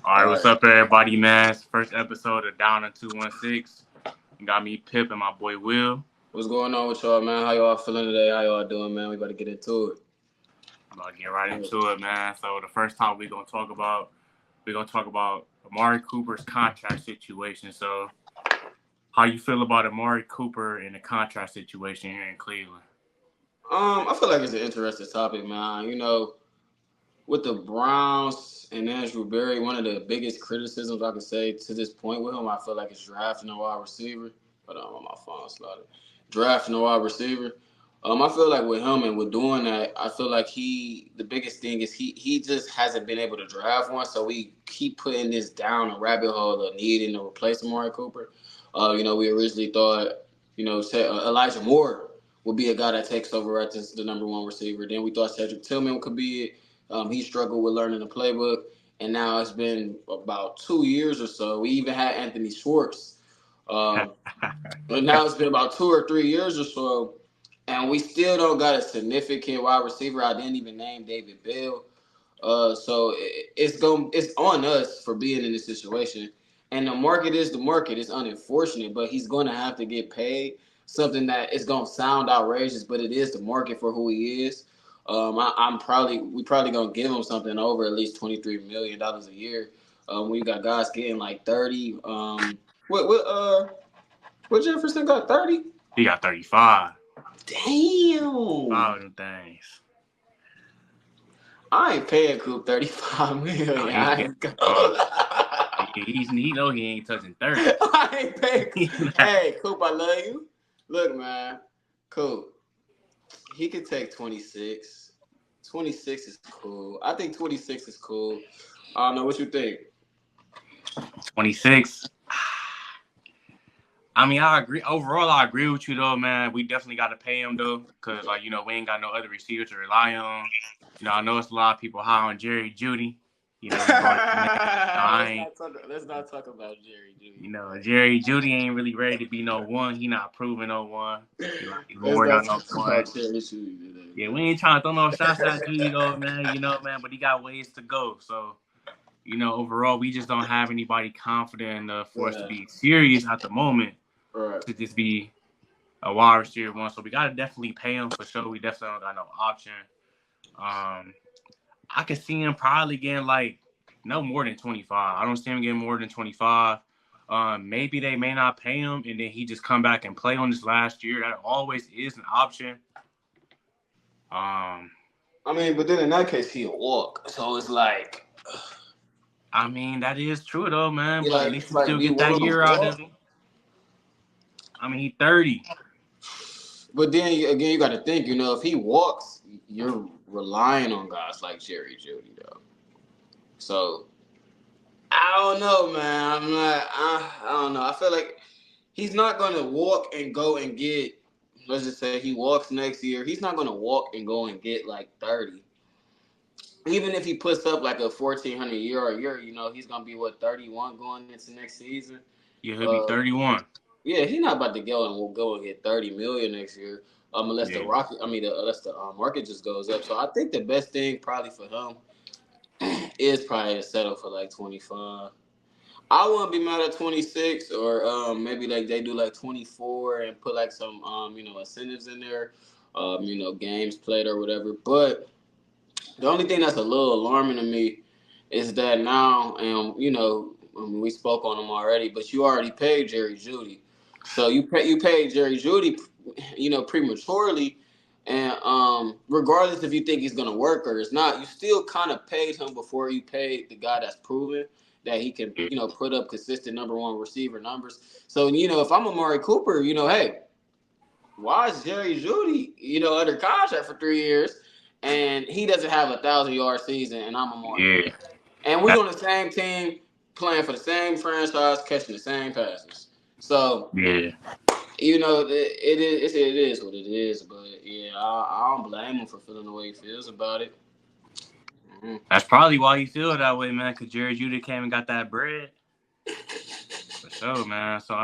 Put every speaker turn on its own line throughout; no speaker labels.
All right, what's up, everybody, man? It's the first episode of Down in 216. You got me, Pip, and my boy Will.
What's going on with y'all, man? How y'all feeling today? How y'all doing, man? We about to get into it.
I'm about to get right into it, man. So the first time we're gonna talk about Amari Cooper's contract situation. So, how you feel about Amari Cooper and the contract situation here in Cleveland?
I feel like it's an interesting topic, man. With the Browns and Andrew Berry, one of the biggest criticisms I could say to this point with him, I feel like it's drafting a wide receiver. Hold on, my phone slotted. Drafting a wide receiver. I feel like with him and with doing that, I feel like the biggest thing is he just hasn't been able to draft one, so we keep putting this down a rabbit hole of needing to replace Amari Cooper. We originally thought, Elijah Moore would be a guy that takes over as the number one receiver. Then we thought Cedric Tillman could be it. He struggled with learning the playbook, and now it's been about 2 years or so. We even had Anthony Schwartz, but now it's been about 2 or 3 years or so, and we still don't got a significant wide receiver. I didn't even name David Bell, so it's on us for being in this situation. And the market is the market. It's unfortunate, but he's going to have to get paid something that is going to sound outrageous, but it is the market for who he is. We probably gonna give him something over at least $23 million a year. We got guys getting like 30. What Jefferson got 30?
He got 35.
Damn.
5 of them things.
I ain't paying Coop 35 million. I ain't gonna
he know he ain't touching 30.
I ain't paying. Hey, Coop, I love you. Look, man, Coop. He could take 26. 26 is cool. I think 26 is cool. I don't know what you think.
26. I mean, I agree. Overall, I agree with you, though, man. We definitely got to pay him, though, because, we ain't got no other receivers to rely on. I know it's a lot of people high on Jerry Jeudy.
Let's not talk about Jerry Jeudy.
Jerry Jeudy ain't really ready to be no one. He not proving no one. He's more than no one. Yeah, we ain't trying to throw no shots at Jeudy, though, man, but he got ways to go. So, overall, we just don't have anybody confident enough for us to be serious at the moment to just be a wide receiver one. So we got to definitely pay him for sure. We definitely don't got no option. I could see him probably getting no more than 25. I don't see him getting more than 25. Maybe they may not pay him, and then he just come back and play on this last year. That always is an option.
But then in that case, he'll walk. So it's like,
that is true though, man. But at least he
like
still get that year out of him. He's 30.
But then again, you got to think. If he walks, you're relying on guys like Jerry Jeudy, though. So I don't know, man. I don't know. I feel like he's not gonna walk and go and get. Let's just say he walks next year. He's not gonna walk and go and get like 30. Even if he puts up like a 1,400 yard year, he's gonna be 31 going into next season.
Yeah, he'll be 31.
Yeah, he's not about to go and get 30 million next year. Unless the market just goes up. So I think the best thing probably for him is probably to settle for like 25. I wouldn't be mad at 26 or maybe like they do like 24 and put like some incentives in there, games played or whatever. But the only thing that's a little alarming to me is that now, we spoke on him already, but you already paid Jerry Jeudy. So you paid Jerry Jeudy, prematurely, and regardless if you think he's gonna work or it's not, you still kind of paid him before you paid the guy that's proven that he can, put up consistent number one receiver numbers. So if I'm Amari Cooper, hey, why is Jerry Jeudy, under contract for 3 years, and he doesn't have a 1,000-yard season, and I'm Amari.
Yeah.
And we're on the same team, playing for the same franchise, catching the same passes. So
yeah,
it is what it is. But yeah, I don't blame him for feeling the way he feels about it.
Mm-hmm. That's probably why you feel that way, man. Because Jerry Jeudy came and got that bread. For sure, man. So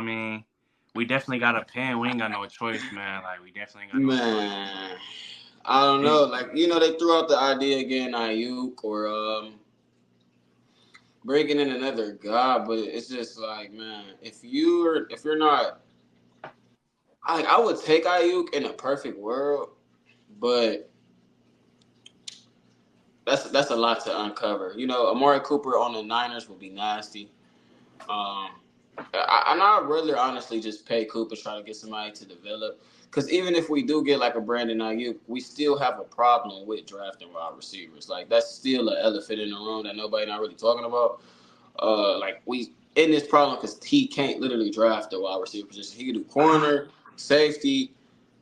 we definitely got to pay him. We ain't got no choice, man. We definitely got no choice.
I don't know. They threw out the idea again, Ayuk or bringing in another guy, but it's just like, man, if you're not, I would take Ayuk in a perfect world, but that's a lot to uncover. You know, Amari Cooper on the Niners would be nasty. Um, I'd rather honestly just pay Cooper, try to get somebody to develop. Because even if we do get like a Brandon Ayuk, we still have a problem with drafting wide receivers. Like that's still an elephant in the room that nobody not really talking about. Like we in this problem because he can't literally draft the wide receiver position. He can do corner, safety,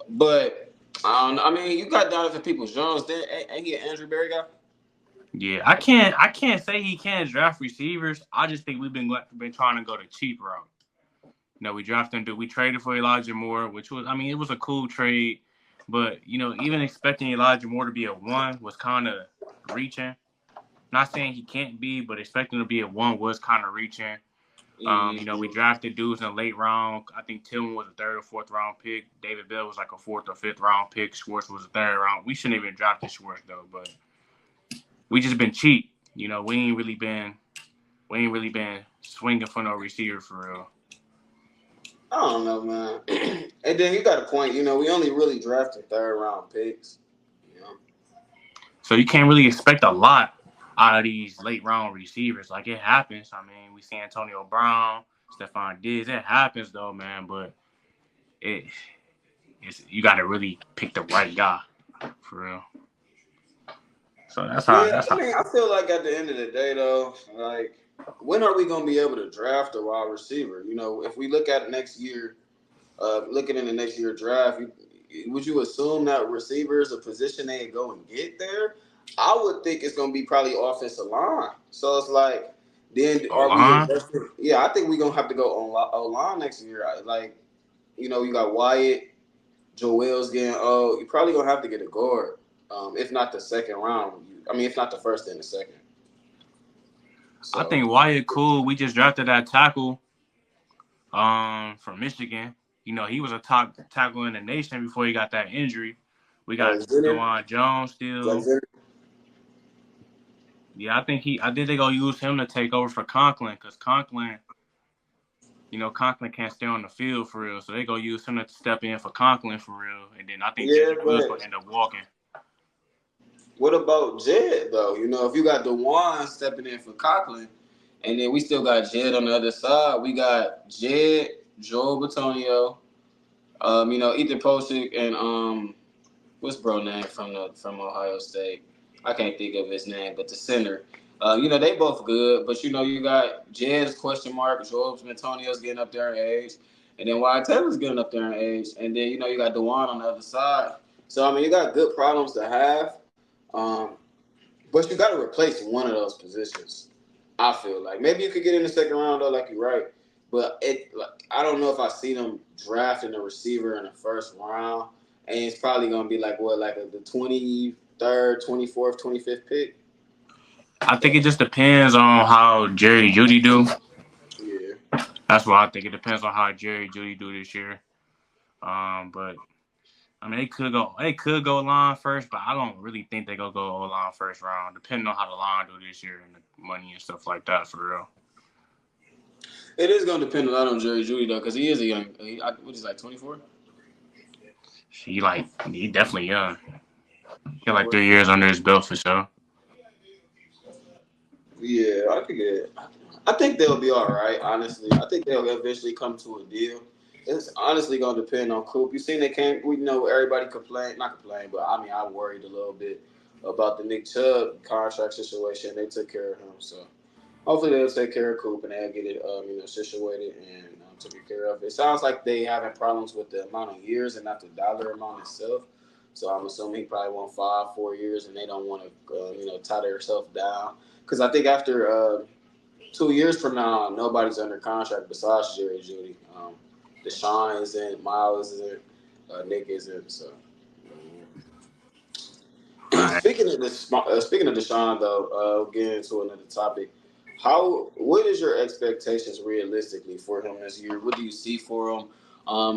but I mean, you got Donovan Peoples-Jones. Then ain't he an Andrew Berry guy?
Yeah, I can't say he can't draft receivers. I just think we've been trying to go the cheap route. We drafted him. We traded for Elijah Moore, which was, I mean, it was a cool trade. But, even expecting Elijah Moore to be a 1 was kind of reaching. Not saying he can't be, but expecting him to be a 1 was kind of reaching. We drafted dudes in the late round. I think Tillman was a 3rd or 4th round pick. David Bell was like a 4th or 5th round pick. Schwartz was a 3rd round. We shouldn't even drafted Schwartz though, but we just been cheap. We ain't really been swinging for no receiver for real.
I don't know, man. And then you got a point. We only really drafted 3rd round picks.
So you can't really expect a lot out of these late round receivers. Like it happens. I mean, we see Antonio Brown, Stephon Diggs. It happens though, man. But you got to really pick the right guy for real. So that's how.
I mean, I feel like at the end of the day, though, like when are we gonna be able to draft a wide receiver? If we look at next year, looking in the next year draft, would you assume that receiver is a position they go and get there? I would think it's gonna be probably offensive line. So it's like, then are we invested? Yeah, I think we're gonna have to go on O-line next year. Like, you got Wyatt, Joel's getting old. You're probably gonna have to get a guard, if not the 2nd round. If not the 1st, then the 2nd.
So, I think Wyatt cool. We just drafted that tackle from Michigan. He was a top tackle in the nation before he got that injury. We got DeJuan Jones still. Yeah, I think they gonna use him to take over for Conklin because Conklin can't stay on the field for real. So they gonna use him to step in for Conklin for real. And then I think Jedrick Wills gonna end up walking.
What about Jed though? If you got DeJuan stepping in for Conklin, and then we still got Jed on the other side. We got Jed, Joel Bitonio, Ethan Posick, and what's bro name from Ohio State? I can't think of his name, but the center. They both good, but you got Jed's question mark, Joel Bitonio's getting up there in age, and then Wyatt Taylor's getting up there in age, and then you got DeJuan on the other side. So you got good problems to have, but you got to replace one of those positions. I feel like maybe you could get in the 2nd round though, like you're right. But I don't know if I see them drafting a receiver in the 1st round, and it's probably gonna be like the 23rd, 24th, 25th pick.
I think it just depends on how Jerry Jeudy do.
Yeah,
that's what I think. It depends on how Jerry Jeudy do this year. But I mean, they could go line first, but I don't really think they gonna go line 1st round, depending on how the line do this year and the money and stuff like that for real.
It is gonna depend a lot on Jerry Jeudy though, because he is a young. What is like 24?
He definitely young. He got like 3 years under his belt for sure.
Yeah, I think they'll be all right. Honestly, I think they'll eventually come to a deal. It's honestly gonna depend on Coop. You seen they came. We know everybody not complain, but I worried a little bit about the Nick Chubb contract situation. They took care of him, so hopefully they'll take care of Coop and they'll get it situated and taken care of. It sounds like they having problems with the amount of years and not the dollar amount itself. So I'm assuming he probably want 4 years, and they don't want to tie themselves down. Because I think after 2 years from now, nobody's under contract besides Jerry Jeudy. Deshaun isn't, Miles isn't, Nick isn't. So, speaking of Deshaun, though, getting into another topic, what is your expectations realistically for him this year? What do you see for him?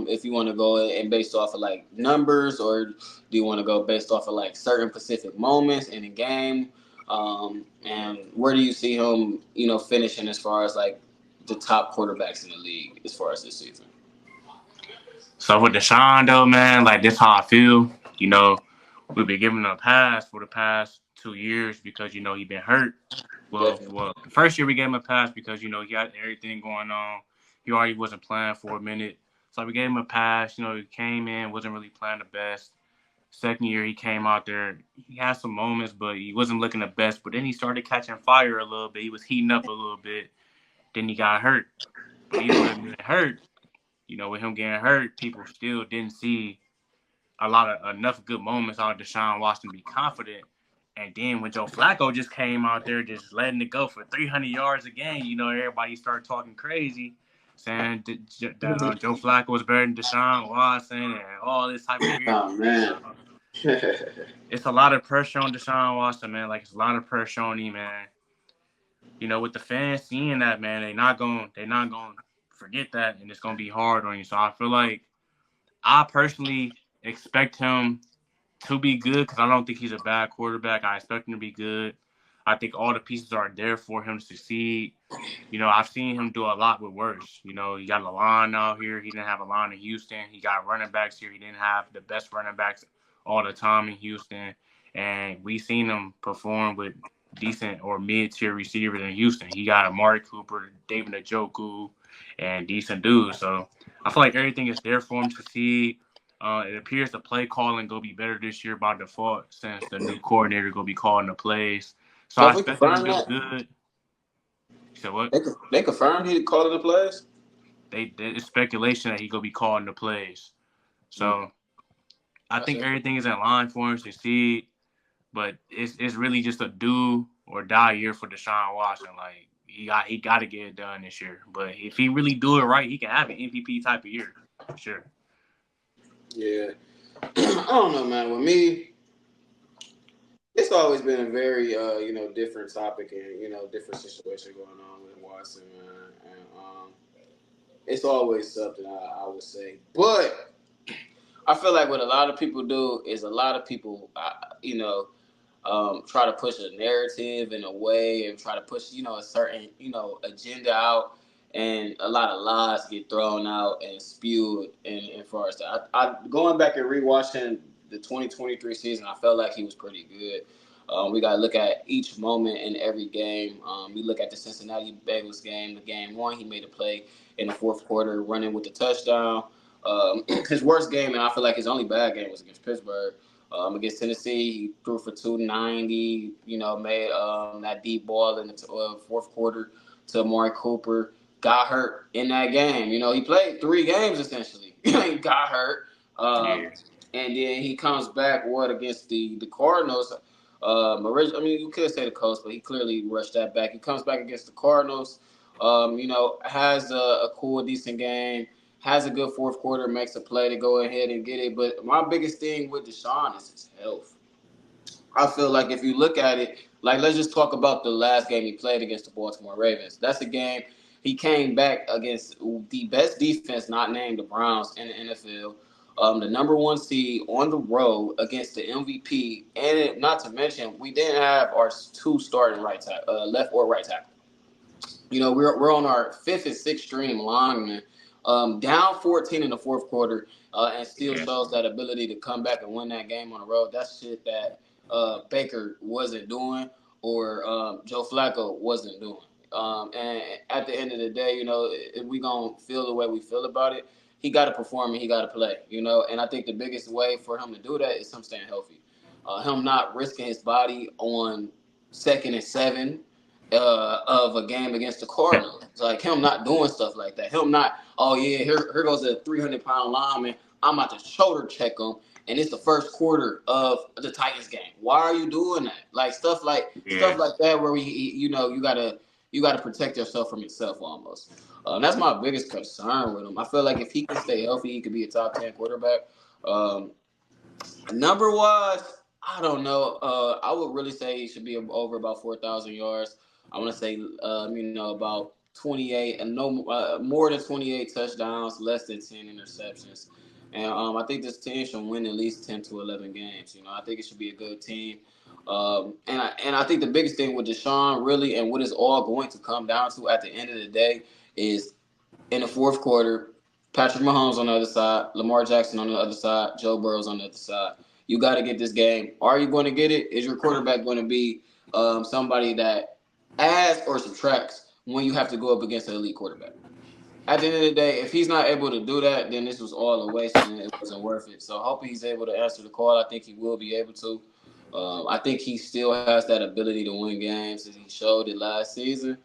If you want to go and based off of like numbers, or do you want to go based off of like certain specific moments in a game? And where do you see him, finishing as far as like the top quarterbacks in the league as far as this season?
So with Deshaun though, man, like this how I feel. We've been giving him a pass for the past 2 years because he been hurt.
Definitely.
Well, the first year we gave him a pass because he had everything going on. He already wasn't playing for a minute, so we gave him a pass. He came in, wasn't really playing the best. Second year he came out there, he had some moments, but he wasn't looking the best. But then he started catching fire a little bit. He was heating up a little bit. Then he got hurt. But even with him getting hurt, with him getting hurt, people still didn't see enough good moments out of Deshaun Watson to be confident. And then when Joe Flacco just came out there just letting it go for 300 yards a game, everybody started talking crazy, saying Joe Flacco was better than Deshaun Watson and all this type of weird
Oh man.
It's a lot of pressure on Deshaun Watson, man. Like, it's a lot of pressure on him, man. With the fans seeing that, man, they're not gonna forget that, and it's gonna be hard on you. So I feel like I personally expect him to be good because I don't think he's a bad quarterback. I expect him to be good. I think all the pieces are there for him to succeed. I've seen him do a lot with worse. He got a line out here. He didn't have a line in Houston. He got running backs here. He didn't have the best running backs all the time in Houston. And we seen him perform with decent or mid-tier receivers in Houston. He got Amari Cooper, David Njoku, and decent dudes. So I feel like everything is there for him to succeed. It appears the play calling going to be better this year by default since the new coordinator going to be calling the plays. So I
Have we
expect him to
confirmed
do
that?
good. You said what?
They confirmed he called the plays?
It's speculation that he going to be calling the plays. So I think everything is in line for him to succeed. But it's really just a do or die year for Deshaun Watson. Like, he got to get it done this year. But if he really do it right, he can have an MVP type of year. For sure.
Yeah. I don't know, man. With me, it's always been a very, different topic and, different situation going on with Watson, man. And it's always something I would say. But I feel like what a lot of people do is a lot of people, try to push a narrative in a way and try to push, a certain, agenda out. And a lot of lies get thrown out and spewed in far as that. I going back and rewatching the 2023 season, I felt like he was pretty good. We got to look at each moment in every game. We look at the Cincinnati Bengals game, the game one. He made a play in the fourth quarter, running with the touchdown. His worst game, and I feel like his only bad game, was against Pittsburgh. Against Tennessee, he threw for 290. Made that deep ball in the fourth quarter to Amari Cooper. Got hurt in that game. He played 3 games essentially. He got hurt, and then he comes back against the Cardinals. You could say the Colts, but he clearly rushed that back. He comes back against the Cardinals. Has a cool, decent game. Has a good fourth quarter, makes a play to go ahead and get it. But my biggest thing with Deshaun is his health. I feel like if you look at it, like, let's just talk about the last game he played against the Baltimore Ravens. That's a game he came back against the best defense, not named the Browns, in the NFL. The number 1 seed on the road against the MVP. And not to mention, we didn't have our 2 starting left or right tackle. We're on our 5th and 6th string linemen, down 14 in the fourth quarter, and still shows that ability to come back and win that game on the road. That's shit that Baker wasn't doing, or Joe Flacco wasn't doing. And at the end of the day, if we gonna feel the way we feel about it, he got to perform and he got to play. And I think the biggest way for him to do that is him staying healthy, him not risking his body on 2nd and 7. Of a game against the Cardinals. It's like him not doing stuff like that. Him not, oh yeah, here goes a 300-pound lineman. I'm about to shoulder check him, and it's the first quarter of the Titans game. Why are you doing that? Like stuff like that, where you gotta protect yourself from yourself almost. That's my biggest concern with him. I feel like if he can stay healthy, he could be a top 10 quarterback. Number wise, I don't know. I would really say he should be over about 4,000 yards. I want to say, about 28 and no more than 28 touchdowns, less than 10 interceptions. And I think this team should win at least 10 to 11 games. I think it should be a good team. And I think the biggest thing with Deshaun really and what it's all going to come down to at the end of the day is in the fourth quarter, Patrick Mahomes on the other side, Lamar Jackson on the other side, Joe Burrow's on the other side. You got to get this game. Are you going to get it? Is your quarterback going to be somebody that adds or subtracts when you have to go up against an elite quarterback? At the end of the day, if he's not able to do that, then this was all a waste and it wasn't worth it. So I hope he's able to answer the call. I think he will be able to. I think he still has that ability to win games as he showed it last season.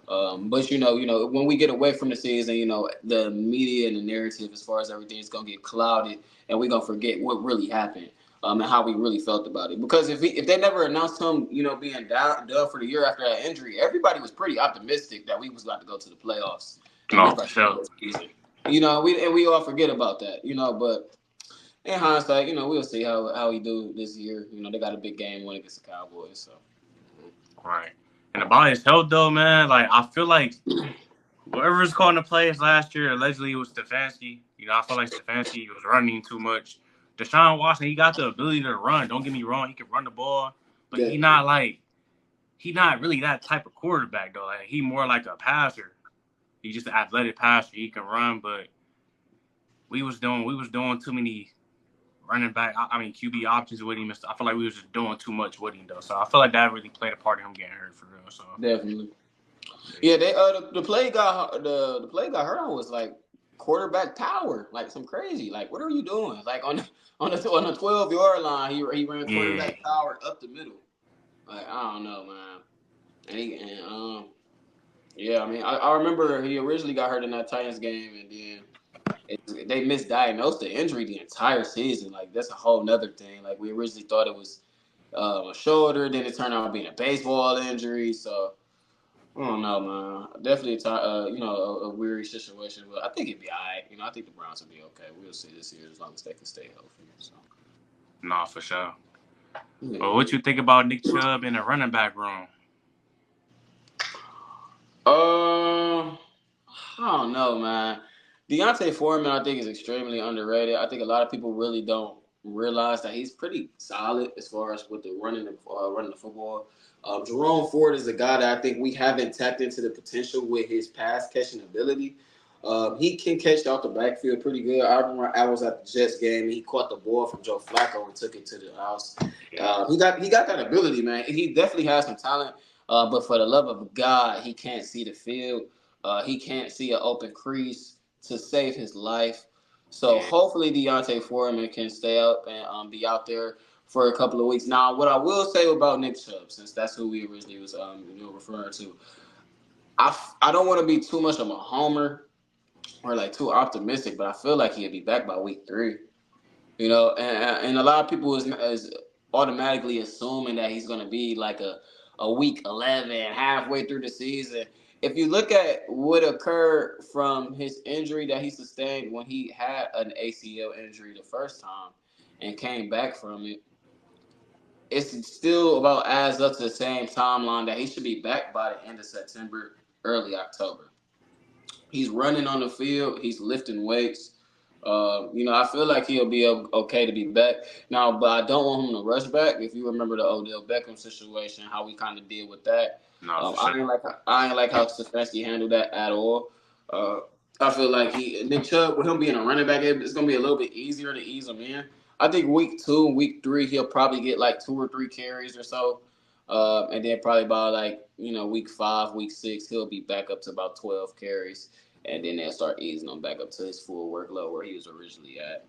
But when we get away from the season, the media and the narrative as far as everything is gonna get clouded, and we're gonna forget what really happened, and how we really felt about it. Because if they never announced him, being done for the year after that injury, everybody was pretty optimistic that we was about to go to the playoffs.
No, for sure.
We all forget about that, But in hindsight, we'll see how he do this year. They got a big game win against the Cowboys, so.
Right. And about his health, though, man, like, I feel like whoever's calling the plays last year, allegedly it was Stefanski. I feel like Stefanski was running too much. Deshaun Watson, he got the ability to run. Don't get me wrong. He can run the ball. But he's not really that type of quarterback, though. Like, he more like a passer. He's just an athletic passer. He can run, but we was doing too many running back, QB options with him. I feel like we was just doing too much with him, though. So I feel like that really played a part in him getting hurt for real. So
definitely, yeah. They the play got hurt on was like quarterback power, like some crazy. Like, what are you doing? Like on the 12-yard line, he ran quarterback power up the middle. Like, I don't know, man. I remember he originally got hurt in that Titans game, and then they misdiagnosed the injury the entire season. Like, that's a whole nother thing. Like, we originally thought it was a shoulder, then it turned out being a baseball injury. So I don't know, man. Definitely a weary situation, but I think it'd be all right. I think the Browns will be okay. We'll see this year as long as they can stay healthy. So.
No, for sure. Yeah. But what you think about Nick Chubb in the running back room?
I don't know, man. Deontay Foreman, I think, is extremely underrated. I think a lot of people really don't realize that he's pretty solid as far as with the running the football. Jerome Ford is a guy that I think we haven't tapped into the potential with his pass catching ability. He can catch out the backfield pretty good. I remember I was at the Jets game and he caught the ball from Joe Flacco and took it to the house. He got that ability, man. He definitely has some talent, but for the love of God, he can't see the field. He can't see an open crease to save his life. So hopefully Deontay Foreman can stay up and be out there for a couple of weeks. Now, what I will say about Nick Chubb, since that's who we originally was referring to, I don't want to be too much of a homer or like too optimistic, but I feel like he'll be back by week 3. And a lot of people is automatically assuming that he's going to be like a week 11, halfway through the season. If you look at what occurred from his injury that he sustained when he had an ACL injury the first time and came back from it, it's still about adds up to the same timeline that he should be back by the end of September, early October. He's running on the field. He's lifting weights. I feel like he'll be okay to be back now, but I don't want him to rush back. If you remember the Odell Beckham situation, how we kind of deal with that.
No,
I ain't like how Stefanski handled that at all. I feel like Nick Chubb, with him being a running back, it's gonna be a little bit easier to ease him in. I think week 2 and week 3 he'll probably get like 2 or 3 carries or so, and then probably by week 5, week 6 he'll be back up to about 12 carries. And then they'll start easing him back up to his full workload where he was originally at.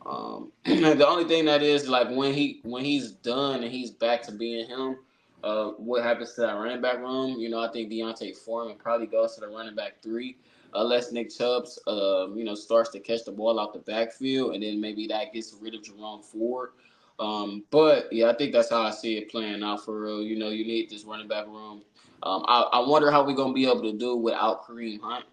The only thing that is, like, when he's done and he's back to being him, what happens to that running back room? I think Deontay Foreman probably goes to the running back 3, unless Nick Chubb, starts to catch the ball out the backfield, and then maybe that gets rid of Jerome Ford. But yeah, I think that's how I see it playing out for real. You need this running back room. I wonder how we're gonna be able to do without Kareem Hunt.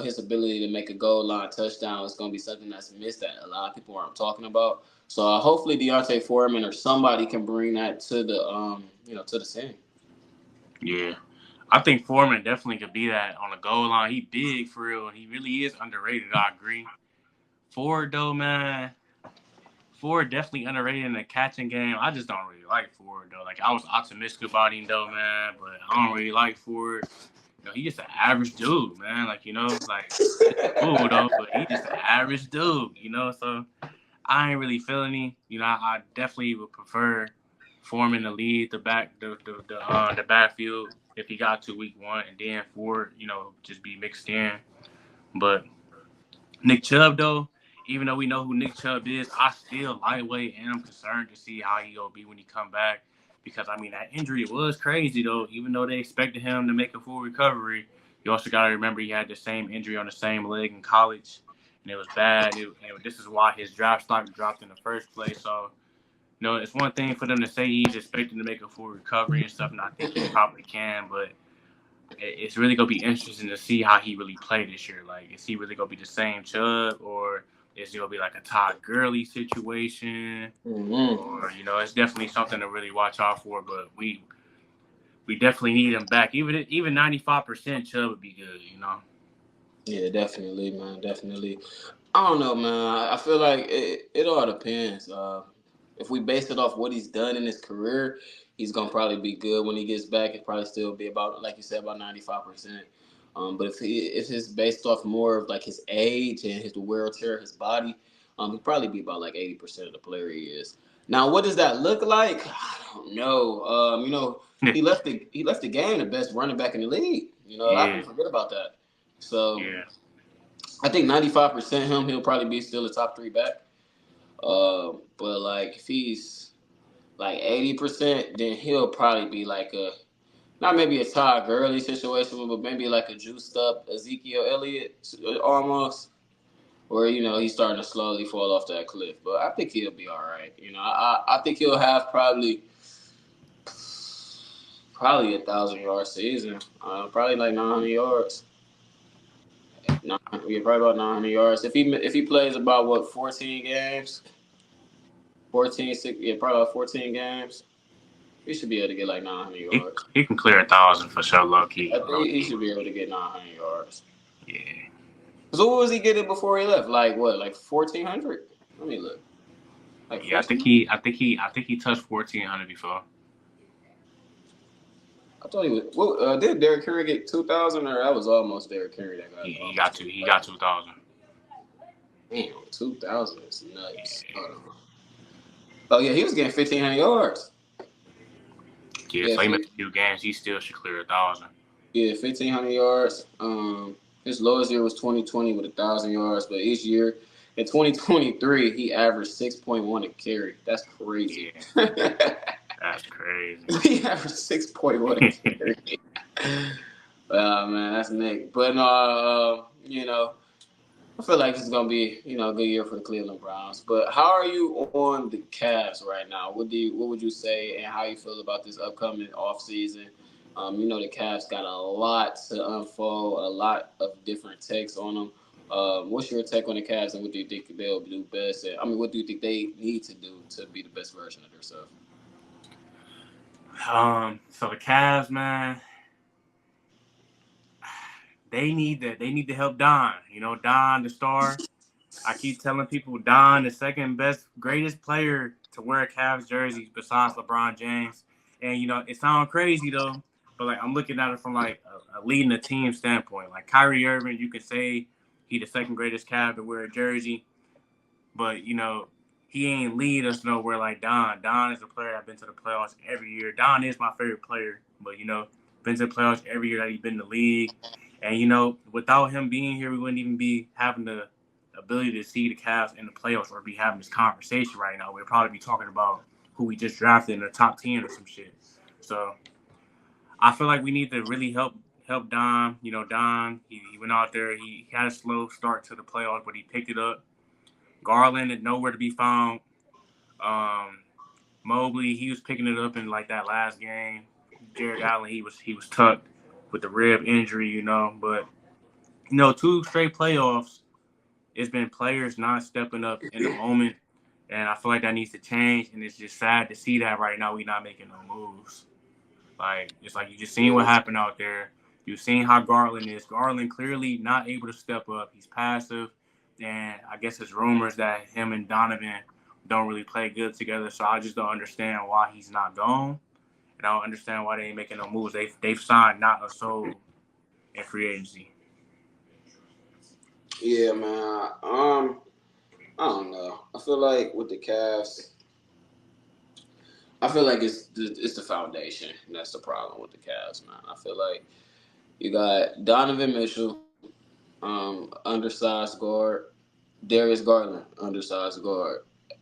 His ability to make a goal line touchdown is going to be something that's missed that a lot of people aren't talking about. So hopefully Deontay Foreman or somebody can bring that to the to the team.
Yeah, I think Foreman definitely could be that on the goal line. He big for real. He really is underrated. I agree. Ford though, man. Ford definitely underrated in the catching game. I just don't really like Ford though. Like I was optimistic about him though, man, but I don't really like Ford. He just an average dude, man. Like like cool though, but he just an average dude, So I ain't really feeling him. I definitely would prefer Foreman to lead the backfield if he got to week 1, and then Ford, just be mixed in. But Nick Chubb, though, even though we know who Nick Chubb is, I still lightweight and I'm concerned to see how he gonna be when he come back. Because that injury was crazy though. Even though they expected him to make a full recovery, you also gotta remember he had the same injury on the same leg in college, and it was bad. This is why his draft stock dropped in the first place. So, it's one thing for them to say he's expecting to make a full recovery and stuff, and I think he probably can, but it's really gonna be interesting to see how he really played this year. Like, is he really gonna be the same Chubb, or is it gonna be like a Todd Gurley situation?
Mm-hmm.
Or it's definitely something to really watch out for. But we definitely need him back. Even 95% Chubb would be good.
Yeah, definitely, man. Definitely. I don't know, man. I feel like it all depends. If we base it off what he's done in his career, he's gonna probably be good when he gets back. It probably still be about, like you said, about 95%. But if it's based off more of like his age and his wear and tear of his body, he'd probably be about like 80% of the player he is. Now, what does that look like? I don't know. He left the game the best running back in the league. A lot of
Yeah,
people forget about that. So
yeah.
I think 95% him, he'll probably be still a top 3 back. But like if he's like 80%, then he'll probably be like not maybe a Todd Gurley situation, but maybe like a juiced up Ezekiel Elliott almost, where he's starting to slowly fall off that cliff. But I think he'll be all right. I think he'll have probably 1,000-yard season. Probably like 900 yards. Probably about 900 yards. If he plays about 14 games, 14, 6, yeah, probably about 14 games. He should be able to get like 900 yards.
He can clear 1,000 for sure, low key.
I think he should be able to get 900 yards.
Yeah.
So what was he getting before he left? Like what? Like 1,400? Let me look. Like
Yeah,
14?
I think he touched 1,400 before.
I thought he was. Well, did Derrick Henry get 2,000, or that was almost Derrick Henry that got?
He got 2,000.
Damn, 2,000 is nuts.
Yeah.
Oh yeah, he was getting 1,500 yards.
Yeah, so he missed a few games. He still should clear 1,000.
Yeah, 1,500 yards. His lowest year was 2020 with 1,000 yards, but each year in 2023 he averaged 6.1 a carry. That's crazy.
Yeah. That's crazy.
He averaged 6.1 a carry. Man, that's Nick. But I feel like it's gonna be a good year for the Cleveland Browns. But how are you on the Cavs right now? What would you say, and how you feel about this upcoming offseason? The Cavs got a lot to unfold, a lot of different takes on them. What's your take on the Cavs, and what do you think they'll do best? What do you think they need to do to be the best version of themselves?
So the Cavs, man, they need to help Don. Don, the star. I keep telling people Don, the second best, greatest player to wear a Cavs jersey besides LeBron James. And it sounds crazy though, but like I'm looking at it from like a leading the team standpoint. Like Kyrie Irving, you could say he the second greatest Cav to wear a jersey, but he ain't lead us nowhere like Don. Don is a player I've been to the playoffs every year. Don is my favorite player, but been to the playoffs every year that he's been in the league. And without him being here, we wouldn't even be having the ability to see the Cavs in the playoffs or be having this conversation right now. We'd probably be talking about who we just drafted in the top 10 or some shit. So I feel like we need to really help Don. Don, he went out there. He had a slow start to the playoffs, but he picked it up. Garland is nowhere to be found. Mobley, he was picking it up in like that last game. Jared Allen, he was tucked with the rib injury, But 2 straight playoffs, it's been players not stepping up in the moment, and I feel like that needs to change. And it's just sad to see that right now we're not making no moves. Like it's like you just seen what happened out there. You've seen how Garland is. Garland clearly not able to step up. He's passive, and I guess there's rumors that him and Donovan don't really play good together. So I just don't understand why he's not gone. And I don't understand why they ain't making no moves. They've signed, not a soul in free agency.
Yeah, man. I don't know. I feel like with the Cavs, I feel like it's the foundation. And that's the problem with the Cavs, man. I feel like you got Donovan Mitchell, undersized guard. Darius Garland, undersized guard.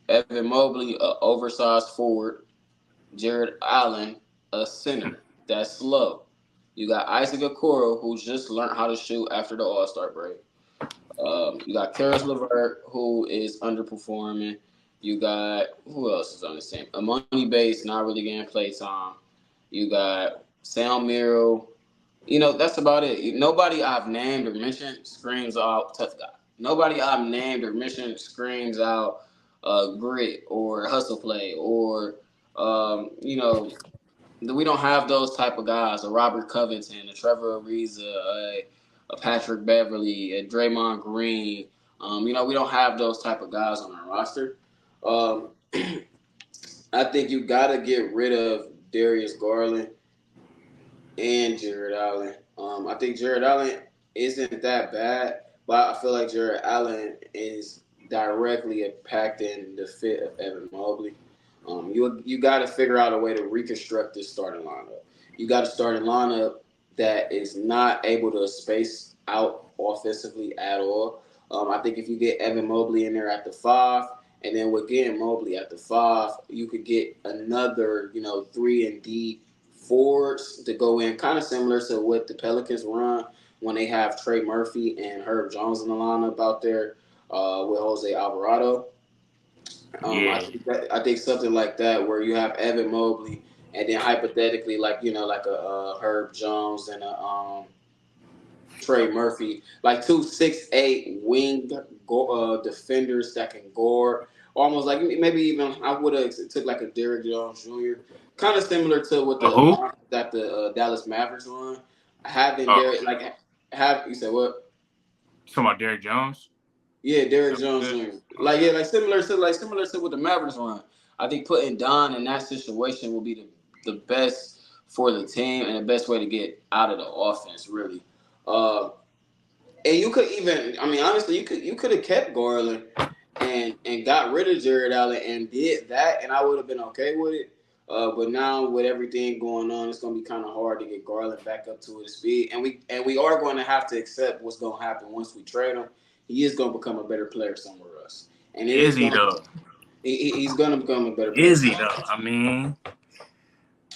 Evan Mobley, oversized forward. Jared Allen, a center. That's slow. You got Isaac Okoro, who just learned how to shoot after the All-Star break. You got Karis LeVert, who is underperforming. You got, who else is on the team? Amari Bates, not really getting play time. You got Sam Merrill. That's about it. Nobody I've named or mentioned screams out tough guy. Nobody I've named or mentioned screams out grit or hustle play or, we don't have those type of guys. A Robert Covington, a Trevor Ariza, a Patrick Beverly, a Draymond Green. We don't have those type of guys on our roster. Um, I think you got to get rid of Darius Garland and Jared Allen. I think Jared Allen isn't that bad, but I feel like Jared Allen is directly impacting the fit of Evan Mobley. You got to figure out a way to reconstruct this starting lineup. You got a starting lineup that is not able to space out offensively at all. I think if you get Evan Mobley in there at the 5, and then with getting Mobley at the 5, you could get another 3-and-D forwards to go in, kind of similar to what the Pelicans run when they have Trey Murphy and Herb Jones in the lineup out there with Jose Alvarado.
Yeah.
I think something like that where you have Evan Mobley and then hypothetically like a Herb Jones and a Trey Murphy, like 2 6'8" wing defenders that can guard. Almost like maybe even I would have took like a Derrick Jones Jr. Kind of similar to what the Dallas Mavericks run. Having Derrick you said what?
Talking about Derrick Jones?
Yeah, Derrick Jones Jr. Like similar to what the Mavericks run. I think putting Don in that situation will be the best for the team and the best way to get out of the offense, really. And you could even, honestly, you could have kept Garland and got rid of Jared Allen and did that, and I would have been okay with it. But now with everything going on, it's going to be kind of hard to get Garland back up to his speed, and we are going to have to accept what's going to happen once we trade him. He is going to become a better player somewhere else, and
is he though?
He's going to become a better player.
Is he though?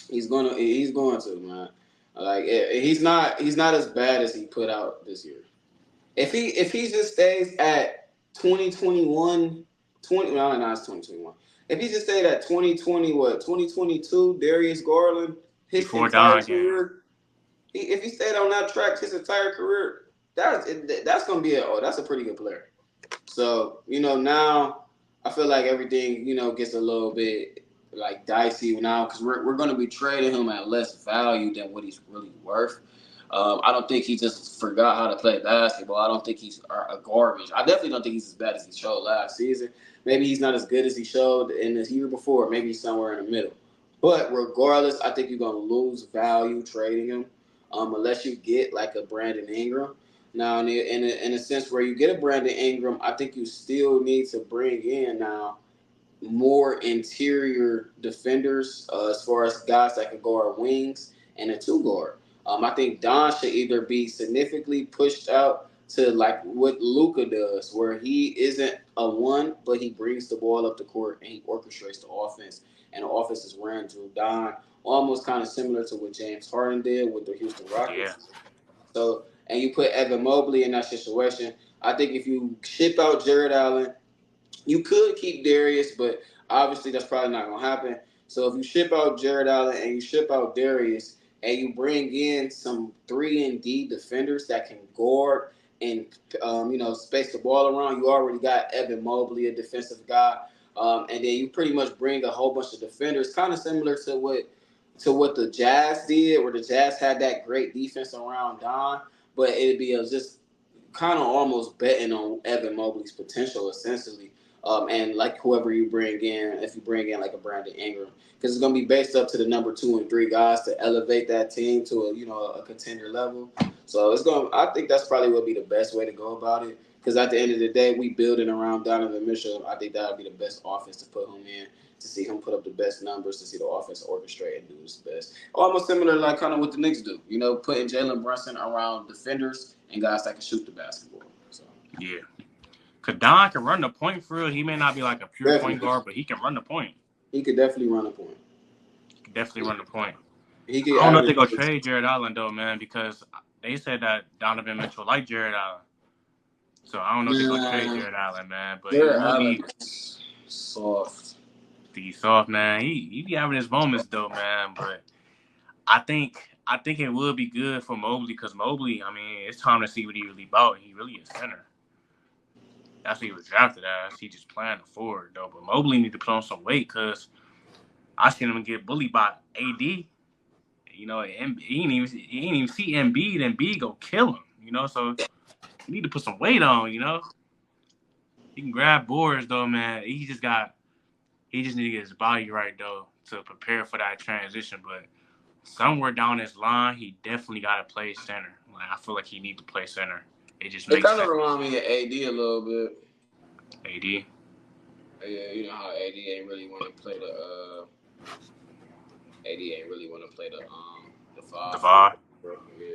He's going to, man. Like he's not as bad as he put out this year. If he just stays at 2021, 20, no, it's 2021. If he just stayed at 2022, Darius Garland, his
Before
entire career, if he stayed on that track his entire career, that's gonna be that's a pretty good player. So now I feel like everything gets a little bit like dicey now because we're gonna be trading him at less value than what he's really worth. I don't think he just forgot how to play basketball. I don't think he's a garbage. I definitely don't think he's as bad as he showed last season. Maybe he's not as good as he showed in the year before. Maybe he's somewhere in the middle. But regardless, I think you're going to lose value trading him unless you get like a Brandon Ingram. Now, in a sense where you get a Brandon Ingram, I think you still need to bring in now more interior defenders as far as guys that can guard wings and a 2 guard. I think Don should either be significantly pushed out to like what Luka does, where he isn't a 1, but he brings the ball up the court and he orchestrates the offense, and the offense is ran through Don, almost kind of similar to what James Harden did with the Houston Rockets.
Yeah.
So, and you put Evan Mobley in that situation. I think if you ship out Jared Allen, you could keep Darius, but obviously that's probably not going to happen. So if you ship out Jared Allen and you ship out Darius and you bring in some 3-and-D defenders that can guard and, space the ball around, you already got Evan Mobley, a defensive guy. And then you pretty much bring a whole bunch of defenders, kind of similar to what the Jazz did, where the Jazz had that great defense around Don, but it'd be just kind of almost betting on Evan Mobley's potential, essentially. And like whoever you bring in, if you bring in like a Brandon Ingram, because it's going to be based up to the number 2 and 3 guys to elevate that team to a contender level. So I think that's probably would be the best way to go about it. Because at the end of the day, we building around Donovan Mitchell. I think that would be the best offense to put him in, to see him put up the best numbers, to see the offense orchestrate and do his best. Almost similar like kind of what the Knicks do. Putting Jalen Brunson around defenders and guys that can shoot the basketball. So
yeah. Don can run the point for real. He may not be like a pure point guard, but he can run the point.
He could definitely run the point.
I don't know if they go trade Jared Allen though, man, because they said that Donovan Mitchell liked Jared Allen. So I don't know if they go trade Jared Allen, man. But
Jared Allen is soft.
He's soft, man. He be having his moments though, man. But I think it would be good for Mobley, because Mobley, I mean, it's time to see what he really about. He really is center. That's what he was drafted as. He just playing the forward, though. But Mobley need to put on some weight, because I seen him get bullied by AD. He ain't even see Embiid, and Embiid go kill him, so he need to put some weight on, He can grab boards, though, man. He just need to get his body right, though, to prepare for that transition. But somewhere down his line, he definitely got to play center. Like, I feel like he needs to play center. It
kind of reminds me of AD a little bit.
AD?
Yeah, you know how AD ain't really want to play the the 5.
The 5?
Yeah,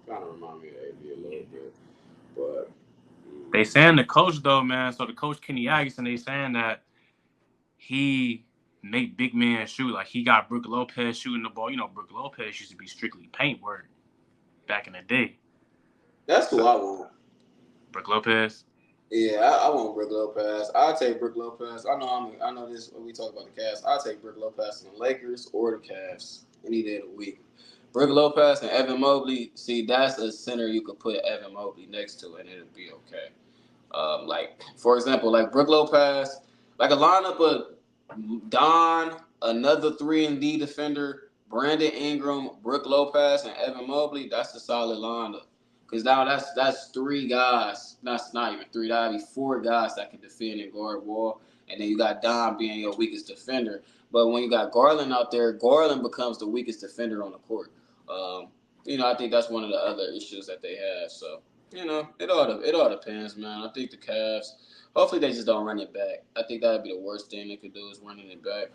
kind of remind me of AD a little bit. But
they saying the coach, though, man. So the coach, Kenny Atkinson, they saying that he make big men shoot. Like, he got Brook Lopez shooting the ball. Brook Lopez used to be strictly paint work back in the day.
That's who I want.
Brook Lopez?
Yeah, I want Brook Lopez. I'll take Brook Lopez. I know this when we talk about the Cavs. I'll take Brook Lopez in the Lakers or the Cavs any day of the week. Brook Lopez and Evan Mobley, see, that's a center you could put Evan Mobley next to, and it'll be okay. Like, for example, like Brook Lopez, like a lineup of Don, another 3-and-D defender, Brandon Ingram, Brook Lopez, and Evan Mobley, that's a solid lineup. Because now that's 3 guys. That's not even 3. That'd be 4 guys that can defend and guard wall. And then you got Don being your weakest defender. But when you got Garland out there, Garland becomes the weakest defender on the court. I think that's one of the other issues that they have. So, it all depends, man. I think the Cavs, hopefully they just don't run it back. I think that would be the worst thing they could do, is running it back.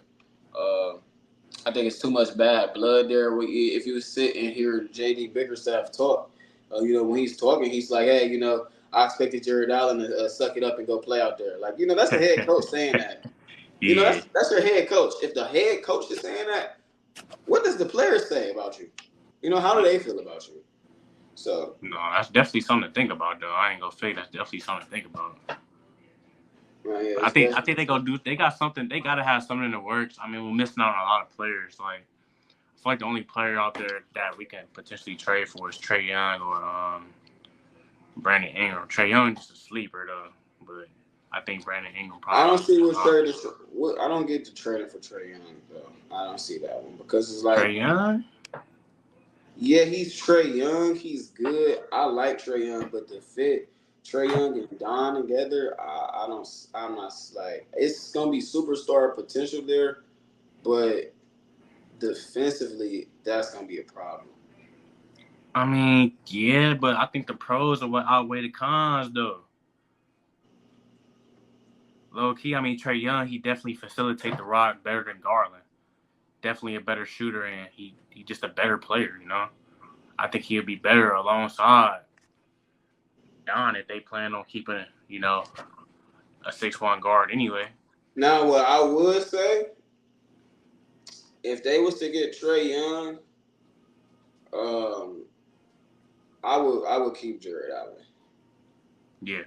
I think it's too much bad blood there. If you sit and hear J.D. Bickerstaff talk, when he's talking, he's like, hey, I expected Jared Allen to suck it up and go play out there. Like, that's the head coach saying that.
Yeah.
That's your head coach. If the head coach is saying that, what does the players say about you? How do they feel about you? So
no, that's definitely something to think about, though. I ain't gonna fake. That's definitely something to think about.
Yeah,
I think they gonna do. They got something. They gotta have something in the works. I mean, we're missing out on a lot of players. Like, I feel like the only player out there that we can potentially trade for is Trae Young or Brandon Ingram. Trae Young just a sleeper, though, but I think Brandon Ingram probably.
I don't see what trade. I don't get the trading for Trae Young, though. I don't see that one, because it's like
Trae Young.
Yeah, he's Trae Young. He's good. I like Trae Young, but the fit Trae Young and Don together, I'm not like, it's gonna be superstar potential there, but defensively, that's gonna be a problem.
I mean, yeah, but I think the pros are what outweigh the cons, though. Low key, I mean, Trae Young, he definitely facilitates the rock better than Garland. Definitely a better shooter, and he just a better player, I think he'll be better alongside Don if they plan on keeping, a 6'1" guard anyway.
Now, what I would say, if they was to get Trae Young, I would keep Jared Allen.
Yeah.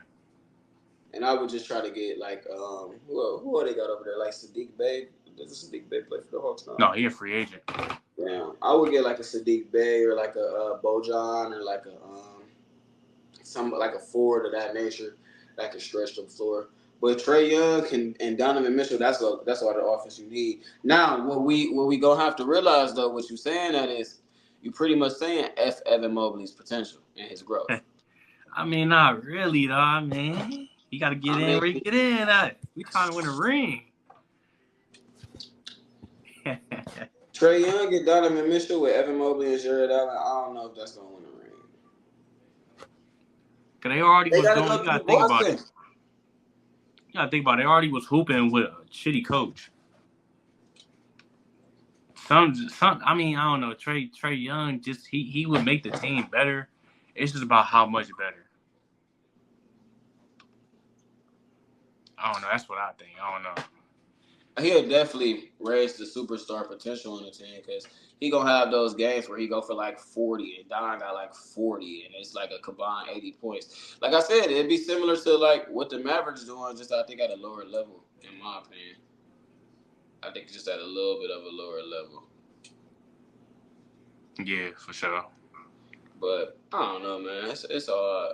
And I would just try to get, like, who are they got over there? Like Sadiq Bey? Does Sadiq Bey play for the Hawks now?
No, he's a free agent.
Yeah, I would get like a Sadiq Bey or like a Bojan or like a forward of that nature that can stretch the floor. But Trae Young and Donovan Mitchell, that's all the offense you need. Now, what we gonna have to realize, though, what you're saying, that is, you pretty much saying F Evan Mobley's potential and his growth.
I mean, not really, though. I mean, He got to get in where he get in at. We trying to win a ring.
Trae Young and Donovan Mitchell with Evan Mobley and Jared Allen. I don't know if that's gonna win a ring.
Cause they already was
gotta
doing.
go
You gotta
through
think
Boston.
about it. You gotta think about it. They already was hooping with a shitty coach. I mean, I don't know. Trae Young just he would make the team better. It's just about how much better. I don't know. That's what I think. I don't know.
He'll definitely raise the superstar potential on the team because he gonna have those games where he go for like 40 and Don got like 40 and it's like a combined 80 points. Like I said, it'd be similar to like what the Mavericks doing, just I think at a lower level, in my opinion. I think just at a little bit of a lower level.
Yeah, for sure.
But I don't know, man. It's all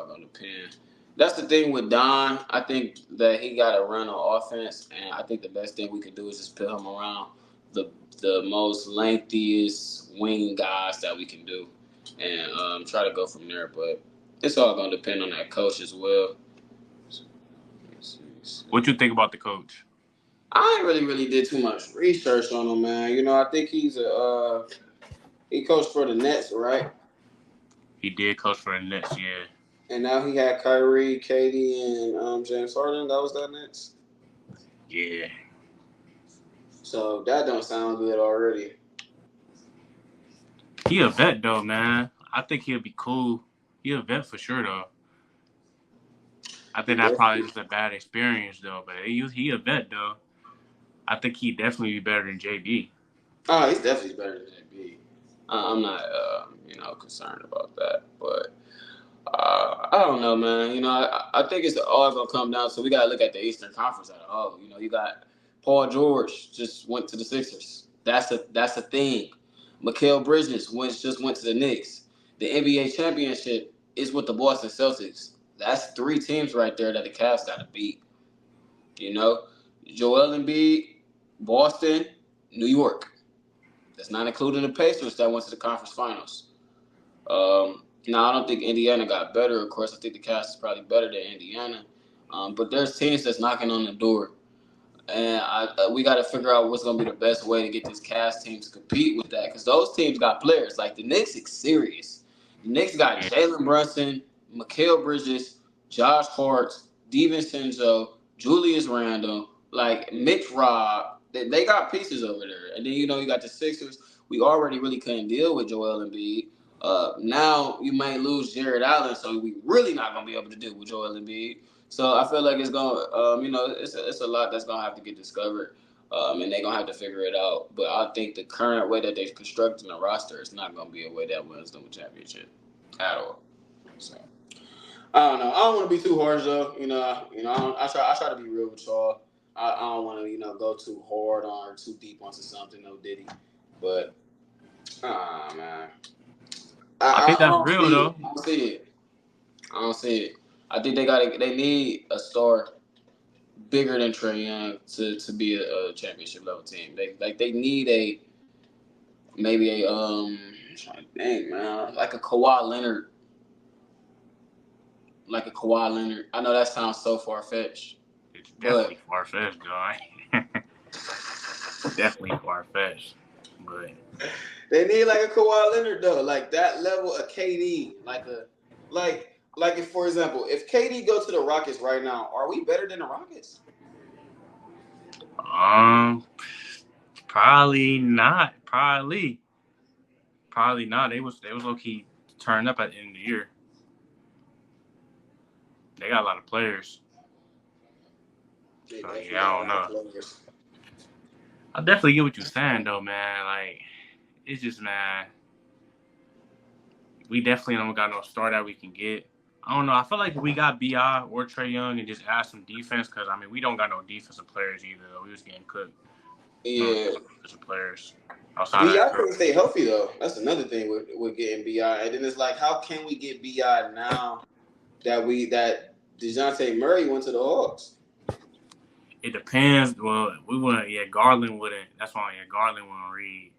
gonna depend. That's the thing with Don. I think that he got to run on offense, and I think the best thing we can do is just put him around the most lengthiest wing guys that we can do, and try to go from there. But it's all gonna depend on that coach as well.
What you think about the coach?
I ain't really did too much research on him, man. You know, I think he coached for the Nets, right?
He did coach for the Nets, yeah.
And now he had Kyrie, KD, and James Harden. That was that Nets?
Yeah.
So that don't sound good already.
He a vet, though, man. I think he'll be cool. He a vet for sure, though. I think that probably just a bad experience, though. But he a vet, though. I think he'd definitely be better than JB.
Oh, he's definitely better than JB. I'm not, concerned about that. But I don't know, man. You know, I think it's all going to come down to we got to look at the Eastern Conference as a whole. You know, you got Paul George just went to the Sixers. That's a thing. Mikal Bridges just went to the Knicks. The NBA championship is with the Boston Celtics. That's 3 teams right there that the Cavs got to beat. You know, Joel Embiid, Boston, New York. That's not including the Pacers that went to the conference finals. Now, I don't think Indiana got better. Of course, I think the Cavs is probably better than Indiana. But there's teams that's knocking on the door. And we got to figure out what's going to be the best way to get this Cavs team to compete with that. Because those teams got players. Like, the Knicks is serious. The Knicks got Jalen Brunson, Mikal Bridges, Josh Hart, DiVincenzo, Julius Randle, like Mitch Robb. They got pieces over there. And then, you got the Sixers. We already really couldn't deal with Joel Embiid. Now you might lose Jared Allen, so we really not going to be able to deal with Joel Embiid. So I feel like it's going to, it's a lot that's going to have to get discovered, and they're going to have to figure it out. But I think the current way that they're constructing the roster is not going to be a way that wins them a championship at all. So I don't know. I don't want to be too harsh though. I try to be real with y'all. I don't want to go too hard on or too deep onto something. No Diddy, but man,
I think that's real though.
I don't see it. I think they need a star bigger than Trae Young to be a championship level team. They need I'm trying to think, man, like a Kawhi Leonard. I know that sounds so far fetched.
It's definitely far fetched, though. Definitely far fetched, but
they need like a Kawhi Leonard though, like that level of KD, like if, for example, if KD go to the Rockets right now, are we better than the Rockets?
Probably not. Probably not. They was low key turned up at the end of the year. They got a lot of players. So, I don't know. I definitely get what you're saying though, man. Like, it's just, man, we definitely don't got no star that we can get. I don't know. I feel like if we got B.I. or Trae Young and just add some defense, because, I mean, we don't got no defensive players either, though. We was getting cooked.
Yeah.
Defensive players.
B.I. can't stay healthy, though. That's another thing with getting B.I. And then it's like, how can we get B.I. now that DeJounte Murray went to the Hawks?
It depends. Well, we wouldn't. Yeah, Garland wouldn't. That's why. Yeah, Garland wouldn't read.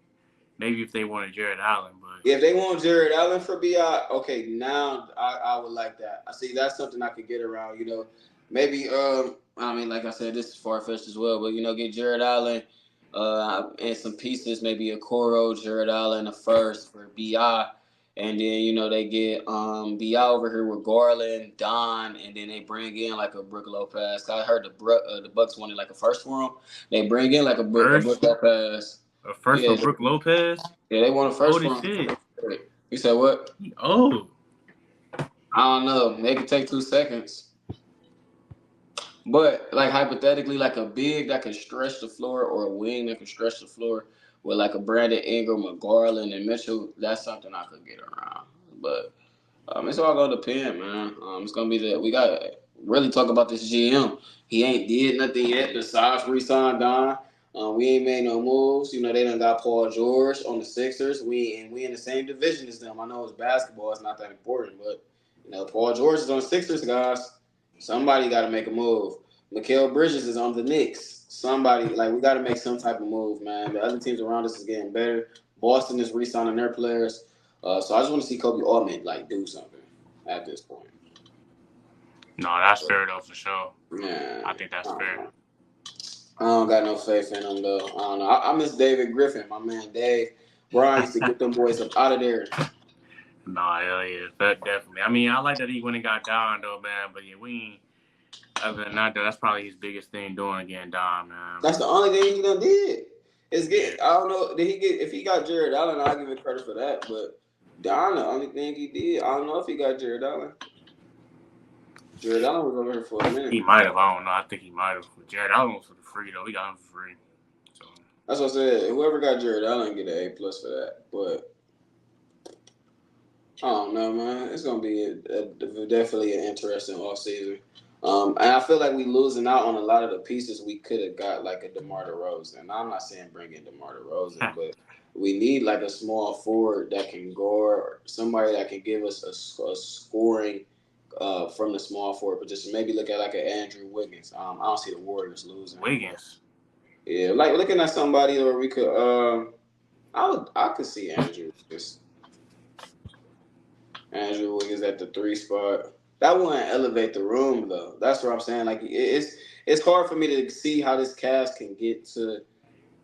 Maybe if they wanted Jared Allen, but
if they want Jared Allen for BI, okay, now I would like that. I see that's something I could get around. Maybe I mean, like I said, this is far fetched as well, but get Jared Allen and some pieces, maybe a Coro, Jared Allen, a first for BI. And then, they get BI over here with Garland, Don, and then they bring in like a Brook Lopez. I heard the Bucks wanted like a first for him. They bring in like a Brook Lopez.
A first for Brook Lopez?
Yeah, they want a first for him.
Shit.
You said what?
Oh.
I don't know. They could take 2 seconds. But, like, hypothetically, like a big that can stretch the floor or a wing that can stretch the floor with, like, a Brandon Ingram, a Garland, and Mitchell, that's something I could get around. But it's all going to depend, man. It's going to be we got to really talk about this GM. He ain't did nothing yet besides re-sign Don. We ain't made no moves. They done got Paul George on the Sixers. We in the same division as them. I know it's basketball. It's not that important. But, Paul George is on the Sixers, guys. Somebody got to make a move. Mikal Bridges is on the Knicks. Somebody, we got to make some type of move, man. The other teams around us is getting better. Boston is re-signing their players. So I just want to see Kobe Altman, do something at this point.
No, that's fair, though, for sure.
Man,
I think that's fair.
I don't got no faith in him, though. I don't know. I miss David Griffin, my man Dave. Brian used to get them boys up out of there.
No, hell yeah, definitely. I mean, I like that he went and got Don, though, man. But yeah, we ain't. Other than that, that's probably his biggest thing doing again, Don, man.
That's the only thing he done did. I don't know. If he got Jared Allen, I'll give him credit for that. But Don, the only thing he did, I don't know if he got Jared Allen. Jared Allen was over here for a minute.
He might have. I don't know. I think he might have. Jared Allen was for the free, though. We got him for free. So
that's what I said. Whoever got Jared Allen get an A+ for that. But I don't know, man. It's gonna be definitely an interesting offseason. And I feel like we losing out on a lot of the pieces we could have got, like a DeMar DeRozan. And I'm not saying bring in DeMar DeRozan, but we need like a small forward that can guard, somebody that can give us a scoring from the small forward position. Maybe look at like an Andrew Wiggins. I don't see the Warriors losing.
Wiggins.
Yeah, like looking at somebody where we could. I could see Andrew Wiggins at the 3 spot. That wouldn't elevate the room though. That's what I'm saying. Like it's hard for me to see how this cast can get to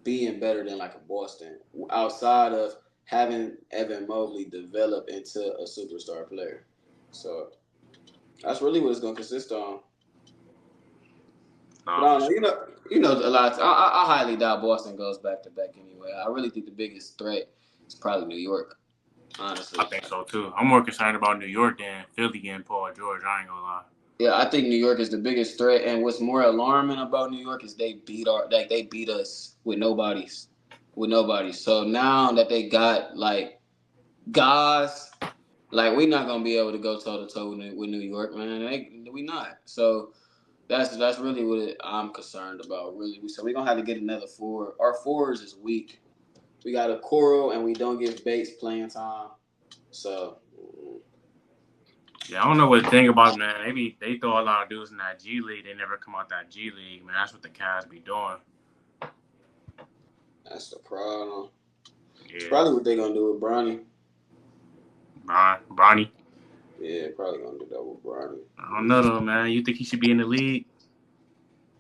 being better than like a Boston outside of having Evan Mobley develop into a superstar player. So that's really what it's gonna consist on. But you know a lot. I highly doubt Boston goes back to back anyway. I really think the biggest threat is probably New York. Honestly,
I think so too. I'm more concerned about New York than Philly getting Paul George. I ain't gonna lie.
Yeah, I think New York is the biggest threat, and what's more alarming about New York is they beat us with nobodies. So now that they got like guys, like we're not gonna be able to go toe to toe with New York, man. We not. So that's really what I'm concerned about. Really, so we're gonna have to get another forward. Our forwards is weak. We got a Coral, and we don't give Bates playing time. So.
Yeah, I don't know what to think about, man. Maybe they throw a lot of dudes in that G League. They never come out that G League, man. That's what the Cavs be doing.
That's the problem.
Yeah.
It's probably what they're going to do with Bronny.
Bronny?
Yeah, probably going to do that with Bronny.
I don't know, though, man. You think he should be in the league?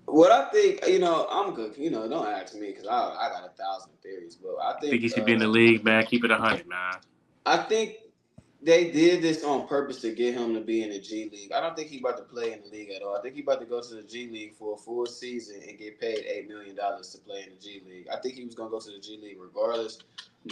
What I think, I'm good. Don't ask me because I got 1,000 theories. But I think
he should be in the league, man. Keep it 100, man.
I think they did this on purpose to get him to be in the G League. I don't think he's about to play in the league at all. I think he's about to go to the G League for a full season and get paid $8 million to play in the G League. I think he was going to go to the G League regardless.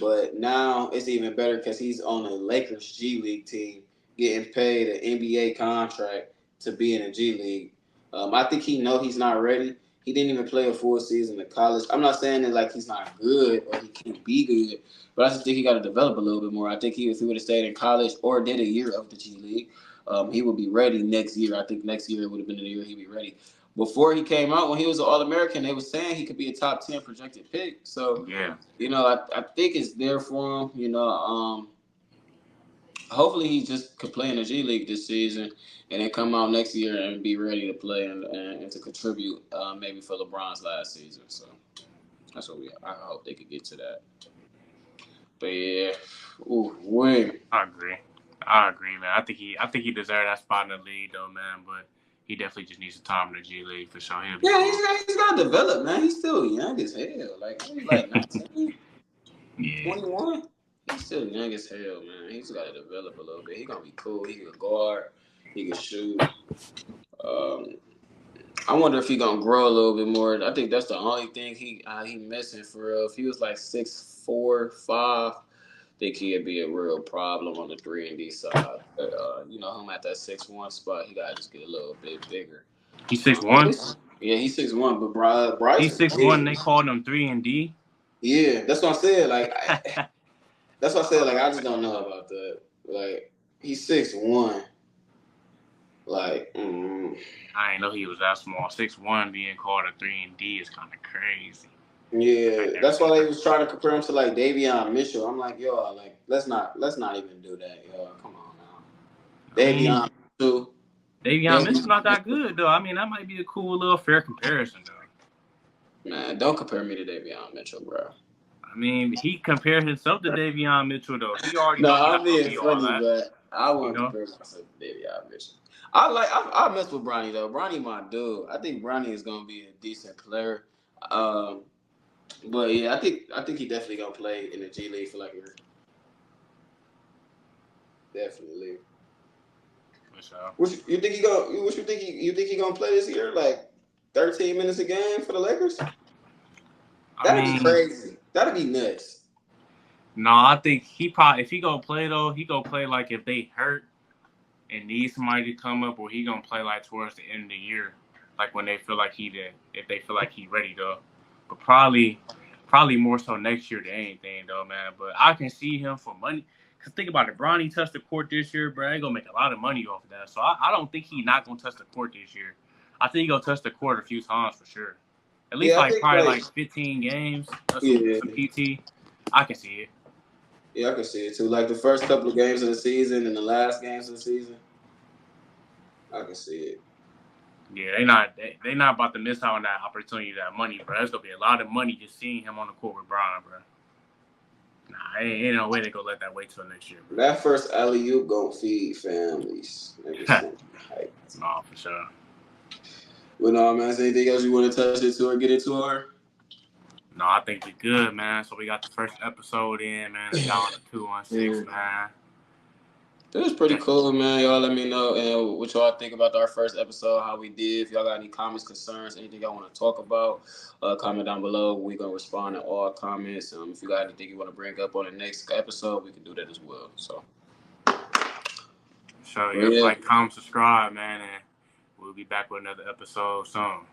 But now it's even better because he's on the Lakers G League team getting paid an NBA contract to be in the G League. I think he's not ready. He didn't even play a full season in college. I'm not saying that like he's not good or he can't be good, but I just think he got to develop a little bit more. I think if he would have stayed in college or did a year of the G League, he would be ready next year. I think next year would have been the year he'd be ready. Before he came out, when he was an All-American, they were saying he could be a top 10 projected pick. So,
yeah,
I think it's there for him. Hopefully he just could play in the G League this season and then come out next year and be ready to play and to contribute maybe for LeBron's last season. So that's what I hope they could get to that. But yeah, ooh, win.
I agree, man. I think he deserved that spot in the league, though, man. But he definitely just needs some time in the G League for sure.
Yeah, he's got to develop, man. He's still young as hell. Like he's like 19, 21. He's still young as hell, man. He's got to develop a little bit. He's gonna be cool. He can guard. He can shoot. I wonder if he gonna grow a little bit more. I think that's the only thing he missing for real. If he was like 6'4", 5, I think he'd be a real problem on the 3-and-D side. But him at that 6'1" spot, he gotta just get a little bit bigger.
He's 6'1"?
Yeah, he's 6'1", but Bryce.
He's 6'1". They called him 3-and-D.
Yeah, that's what I'm saying. Like, that's what I said. Like, I just don't know about that. Like, he's 6'1". Like,
I didn't know he was that small. 6'1" being called a 3-and-D is kind of crazy.
Yeah, that's why they was trying to compare him to like Davion Mitchell. I'm like, yo, like let's not even do that, yo. Come on now. Davion Mitchell.
Davion Mitchell's not that good though. I mean, that might be a cool little fair comparison though.
Man, don't compare me to Davion Mitchell, bro.
I mean, he compared himself to Davion Mitchell though. He already
I'm being funny, but I wouldn't compare myself to Davion Mitchell. I mess with Bronny though. Bronny my dude. I think Bronny is gonna be a decent player. But yeah, I think he definitely gonna play in the G League for like a year. Definitely.
For sure.
What you think he gonna play this year? Like 13 minutes a game for the Lakers? That'd be crazy. That'd be nuts.
No, I think if he gonna play though, he gonna play like if they hurt and need somebody to come up, or he gonna play like towards the end of the year, like when they feel like if they feel like he ready though. But probably more so next year than anything though, man. But I can see him for money. Cause think about it, Bronny touched the court this year, bro. He gonna make a lot of money off of that. So I don't think he's not gonna touch the court this year. I think he gonna touch the court a few times for sure. At least probably 15 games. Some PT. I can see it.
Yeah, I can see it too. Like the first couple of games of the season and the last games of the season, I can see it.
Yeah, they not about to miss out on that opportunity, that money, bro. There's gonna be a lot of money just seeing him on the court with Bron, bro. Nah, ain't no way they gonna let that wait till next year, bro.
That first alley-oop gonna feed families.
Nah, for sure.
Well, no, man. Is there anything else you want to touch into or get into her?
No, I think we're good, man. So we got the first episode in, man. It's down to 216, man.
It was pretty cool, man. Y'all let me know what y'all think about our first episode, how we did. If y'all got any comments, concerns, anything y'all want to talk about, comment down below. We're going to respond to all comments. If you got anything you want to bring up on the next episode, we can do that as well. So,
like, comment, subscribe, man, and we'll be back with another episode soon.